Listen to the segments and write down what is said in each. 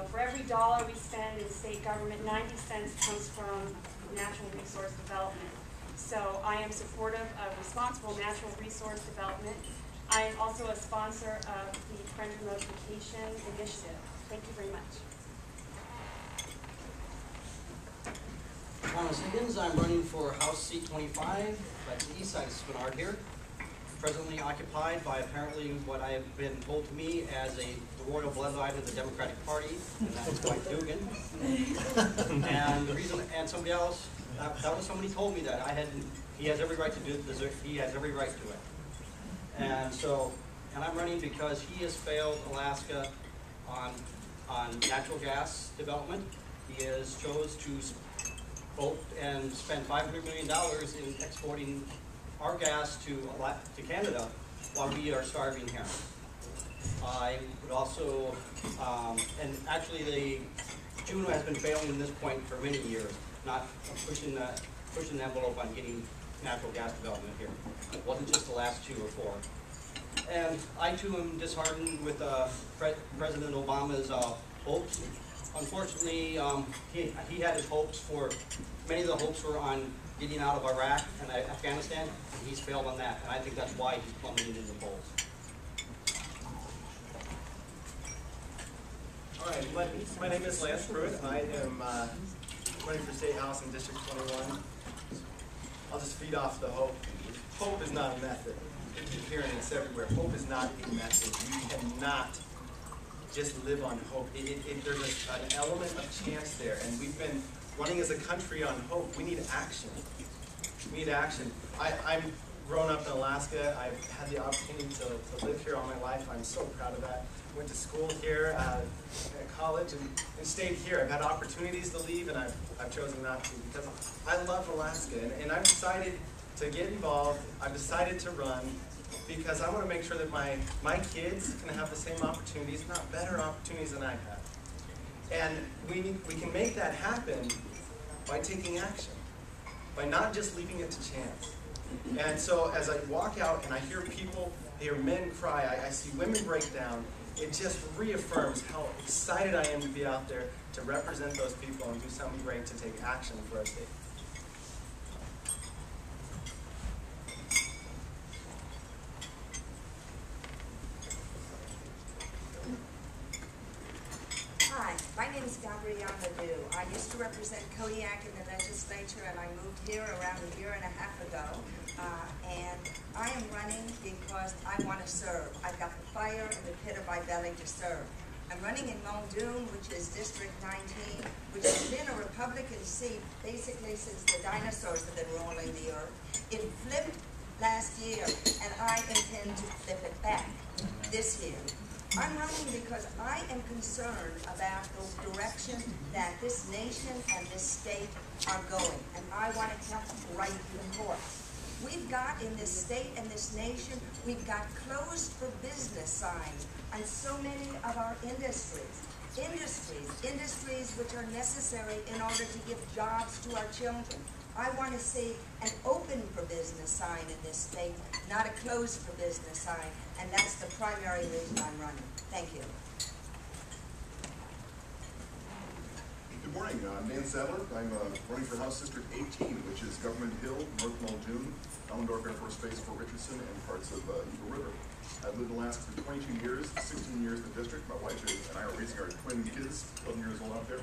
for every dollar we spend in state government, 90 cents comes from natural resource development. So I am supportive of responsible natural resource development. I am also a sponsor of the Parental Notification Initiative. Thank you very much. Thomas Higgins, I'm running for House Seat 25. That's the east side of Spinard here. Presently occupied by apparently what I have been told to me as the royal bloodline of the Democratic Party, and that's Dwight Dugan. And the reason, and somebody else, that was somebody told me that I had. He has every right to do it. He has every right to it. And so, and I'm running because he has failed Alaska on natural gas development. He has chose to vote and spend $500 million in exporting our gas to Canada while we are starving here. I would also, and actually the Juneau has been failing at this point for many years, not pushing the envelope on getting natural gas development here. It wasn't just the last 2 or 4. And I too am disheartened with President Obama's hopes. Unfortunately, he had his hopes for, many of the hopes were on getting out of Iraq and Afghanistan, and he's failed on that. And I think that's why he's plummeted in the polls. All right, my name is Lance Pruitt. I am running for State House in District 21. I'll just feed off the hope. Hope is not a method. You're hearing this everywhere. Hope is not a method. You cannot just live on hope. There's an element of chance there, and we've been running as a country on hope. We need action. We need action. I'm grown up in Alaska. I've had the opportunity to live here all my life. I'm so proud of that. Went to school here, at college, and stayed here. I've had opportunities to leave, and I've chosen not to because I love Alaska, and I've decided to get involved. I've decided to run because I want to make sure that my kids can have the same opportunities, not better opportunities than I have. And we can make that happen by taking action, by not just leaving it to chance. And so as I walk out and I hear people, I hear men cry, I see women break down, it just reaffirms how excited I am to be out there to represent those people and do something great to take action for our state. Hi, my name is Gabrielle Ledoux. I used to represent Kodiak in the legislature, and I moved here around 1.5 years ago. And I am running because I want to serve. I've got the fire in the pit of my belly to serve. I'm running in Muldoon, which is District 19, which has been a Republican seat basically since the dinosaurs have been roaming the earth. It flipped last year, and I intend to flip it back this year. I'm running because I am concerned about the direction that this nation and this state are going, and I want to help right the course. We've got in this state and this nation, we've got closed for business signs on so many of our industries. Industries which are necessary in order to give jobs to our children. I want to see an open for business sign in this state, not a closed for business sign, and that's the primary reason I'm running. Thank you. Good morning, I'm Dan Sadler. I'm running for House District 18, which is Government Hill, North Muldoon, Ellendorf Air Force Base, Fort Richardson, and parts of Eagle River. I've lived in Alaska for 22 years, 16 years in the district. My wife and I are raising our twin kids, 11 years old out there.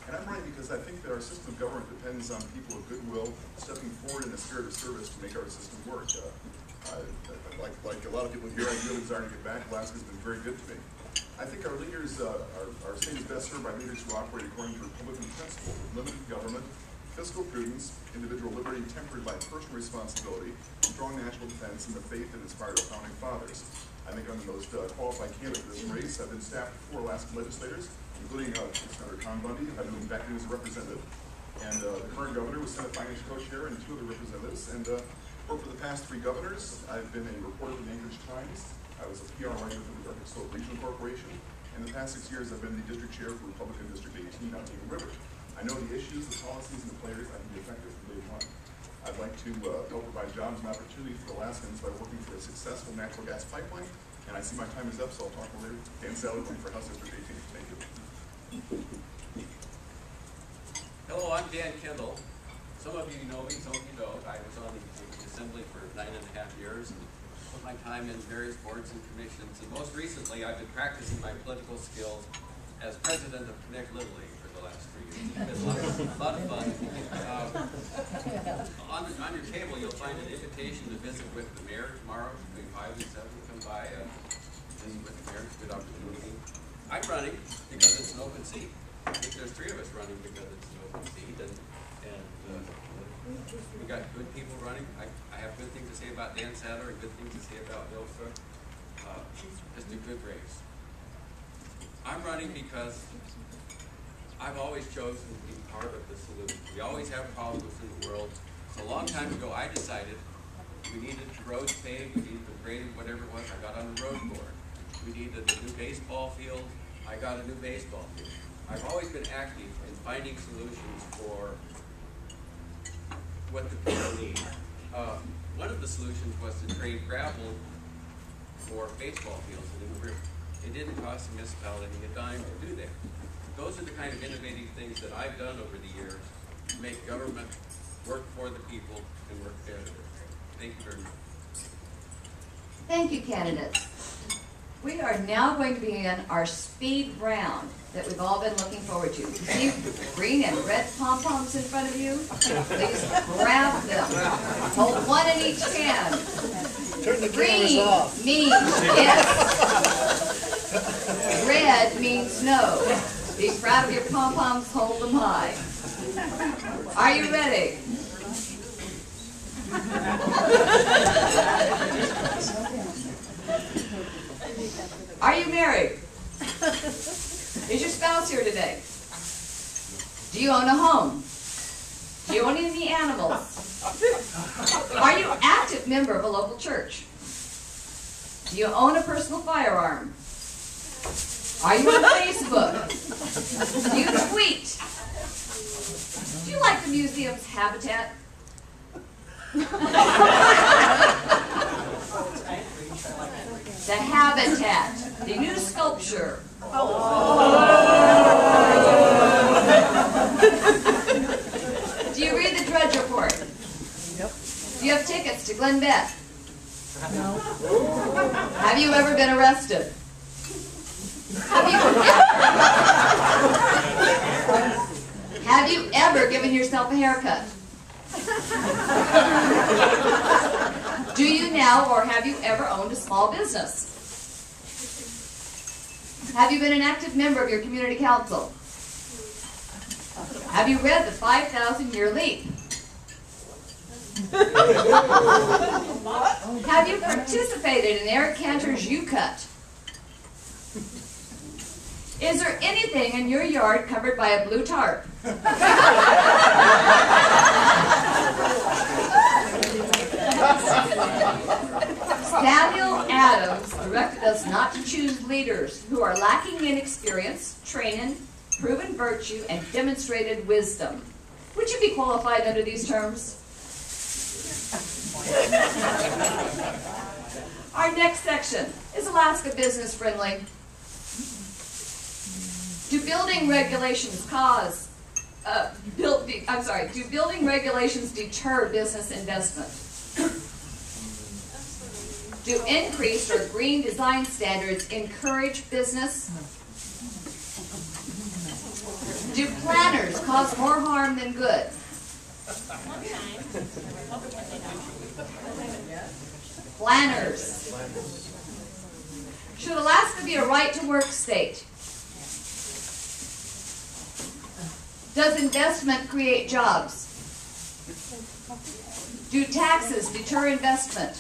And I'm running because I think that our system of government depends on people of goodwill stepping forward in the spirit of service to make our system work. Like a lot of people here, I do have a desire to get back. Alaska's been very good to me. I think our leaders, our state is best served by leaders who operate according to Republican principles of limited government, fiscal prudence, individual liberty tempered by personal responsibility, strong national defense, and the faith that inspired our founding fathers. I think I'm the most qualified candidate for this race. I've been staffed with 4 Alaskan legislators, including Senator Con Bundy. I've been back in as a representative. And the current governor was Senate Finance Co-Chair and 2 other representatives. And worked for the past 3 governors. I've been a reporter for the Anchorage Times. I was a PR writer for the Arctic Slope Regional Corporation. In the past 6 years, I've been the district chair for Republican District 18 out in Eagle River. I know the issues, the policies, and the players. I can be effective from day one. I'd like to help provide jobs and opportunities for Alaskans by working for a successful natural gas pipeline. And I see my time is up, so I'll talk later. Dan Sadler for House District 18. Thank you. Hello, I'm Dan Kendall. Some of you know me, some of you don't. I was on the Assembly for 9.5 years and put my time in various boards and commissions. And most recently, I've been practicing my political skills as president of Connect Little League for the last 3 years. It's been a lot of fun. On your table, you'll find an invitation to visit with the mayor tomorrow between 5 and 7. Come by and visit with the mayor. It's a good opportunity. I'm running because it's an open seat. I think there's 3 of us running because it's an open seat, and we got good people running. I have good things to say about Dan Sadler and good things to say about Bill Cook. Just a good race. I'm running because I've always chosen to be part of the solution. We always have problems in the world. So a long time ago, I decided we needed roads paved, we needed graded, whatever it was. I got on the road board. We needed a new baseball field. I got a new baseball field. I've always been active in finding solutions for what the people need. One of the solutions was to trade gravel for baseball fields in the river. It didn't cost the municipality a dime to do that. Those are the kind of innovative things that I've done over the years to make government work for the people and work better. Thank you very much. Thank you, candidates. We are now going to begin our speed round that we've all been looking forward to. See green and red pom-poms in front of you? Please grab them. Hold one in each hand. Turn the Green cameras off. means yes. Red means no. Be proud of your pom-poms, hold them high. Are you ready? Are you married? Is your spouse here today? Do you own a home? Do you own any animals? Are you an active member of a local church? Do you own a personal firearm? Are you on Facebook? Do you tweet? Do you like the museum's habitat? The habitat, the new sculpture. Do you read the Drudge Report? Yep. Do you have tickets to Glen Beth? No. Have you ever been arrested? Have you ever given yourself a haircut? Do you now or have you ever owned a small business? Have you been an active member of your community council? Have you read the 5,000-Year Leap? Have you participated in Eric Cantor's U-Cut? Is there anything in your yard covered by a blue tarp? Samuel Adams directed us not to choose leaders who are lacking in experience, training, proven virtue, and demonstrated wisdom. Would you be qualified under these terms? Our next section is Alaska business friendly. Do building regulations do building regulations deter business investment? Do increased or green design standards encourage business? Do planners cause more harm than good? Planners. Should Alaska be a right-to-work state? Does investment create jobs? Do taxes deter investment?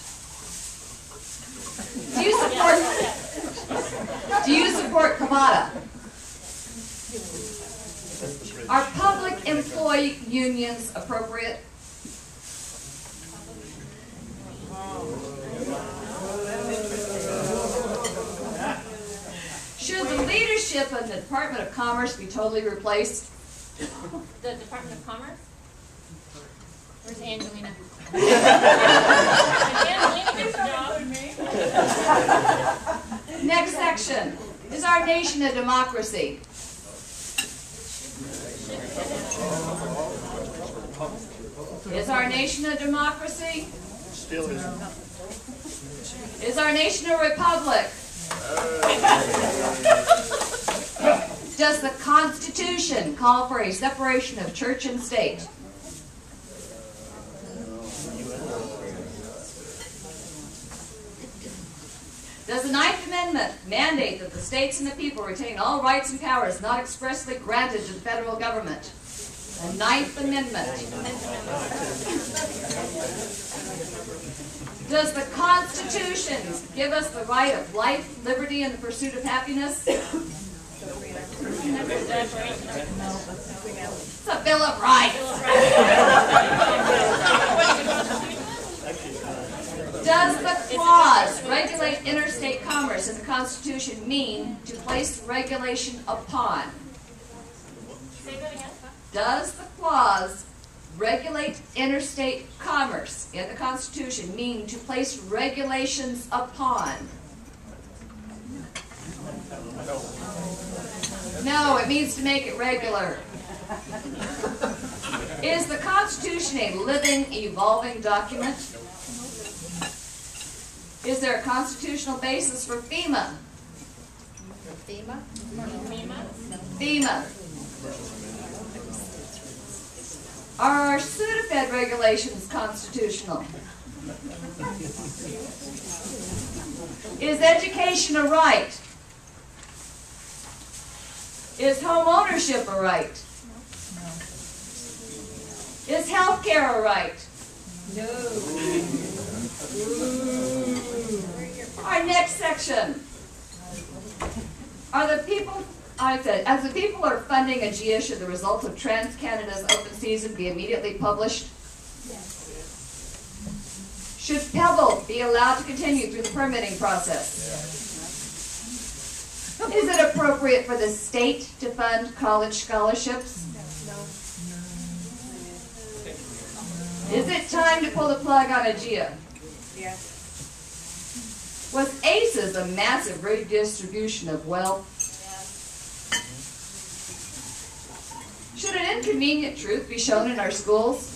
Do you support Kavada? Are public employee unions appropriate? Should the leadership of the Department of Commerce be totally replaced? The Department of Commerce? Where's Angelina? Angelina gets a job. Next section. Is our nation a democracy? Is our nation a democracy? Still is. Is our nation a republic? Does the Constitution call for a separation of church and state? Does the Ninth Amendment mandate that the states and the people retain all rights and powers not expressly granted to the federal government? The Ninth Amendment. Does the Constitution give us the right of life, liberty, and the pursuit of happiness? It's a Bill of Rights. Does the clause regulate interstate commerce in the Constitution mean to place regulation upon? Say that again. Does the clause regulate interstate commerce in the Constitution mean to place regulations upon? No, it means to make it regular. Is the Constitution a living, evolving document? Is there a constitutional basis for FEMA? FEMA? FEMA. Are our Sudafed regulations constitutional? Is education a right? Is home ownership a right? Is health care a right? No. Our next section. Are the people, as the people are funding a GIA, should the results of Trans-Canada's open season be immediately published? Yes. Should Pebble be allowed to continue through the permitting process? Yes. Is it appropriate for the state to fund college scholarships? No. Is it time to pull the plug on a GIA? Yes. Was ACES a massive redistribution of wealth? Should an inconvenient truth be shown in our schools?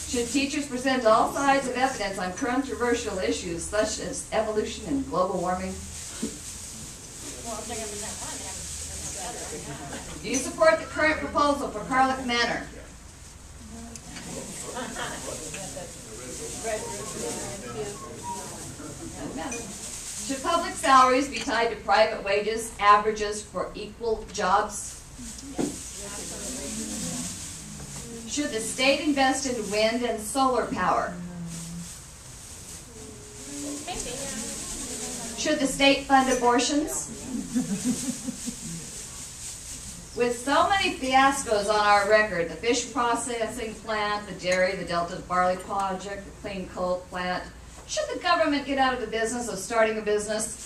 Should teachers present all sides of evidence on controversial issues such as evolution and global warming? Well, if they're gonna present one, they have to present the other. Do you support the current proposal for Carlick Manor? Doesn't matter. Should public salaries be tied to private wages, averages for equal jobs? Should the state invest in wind and solar power? Should the state fund abortions? With so many fiascos on our record, the fish processing plant, the dairy, the Delta Barley Project, the clean coal plant, should the government get out of the business of starting a business?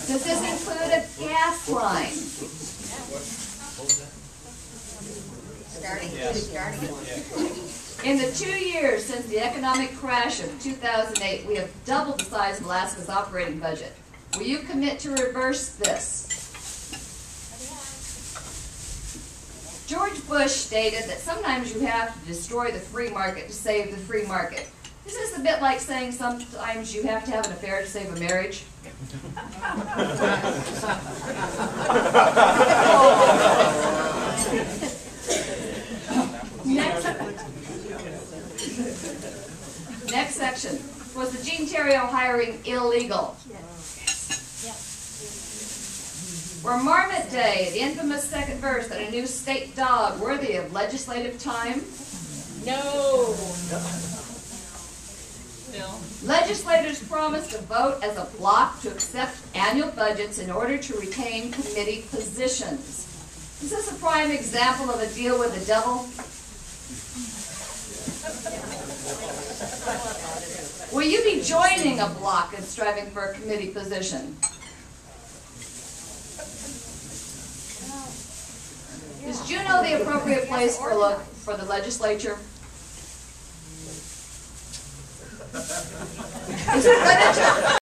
Does this include a gas line? Starting. In the 2 years since the economic crash of 2008, we have doubled the size of Alaska's operating budget. Will you commit to reverse this? George Bush stated that sometimes you have to destroy the free market to save the free market. Is this a bit like saying sometimes you have to have an affair to save a marriage? Next section. Was the Gene Theriault hiring illegal? Were Marmot Day, the infamous second verse, and a new state dog worthy of legislative time? No. Bill. Legislators promised to vote as a bloc to accept annual budgets in order to retain committee positions. Is this a prime example of a deal with the devil? Will you be joining a bloc and striving for a committee position? Is Juneau the appropriate place for the legislature? Is it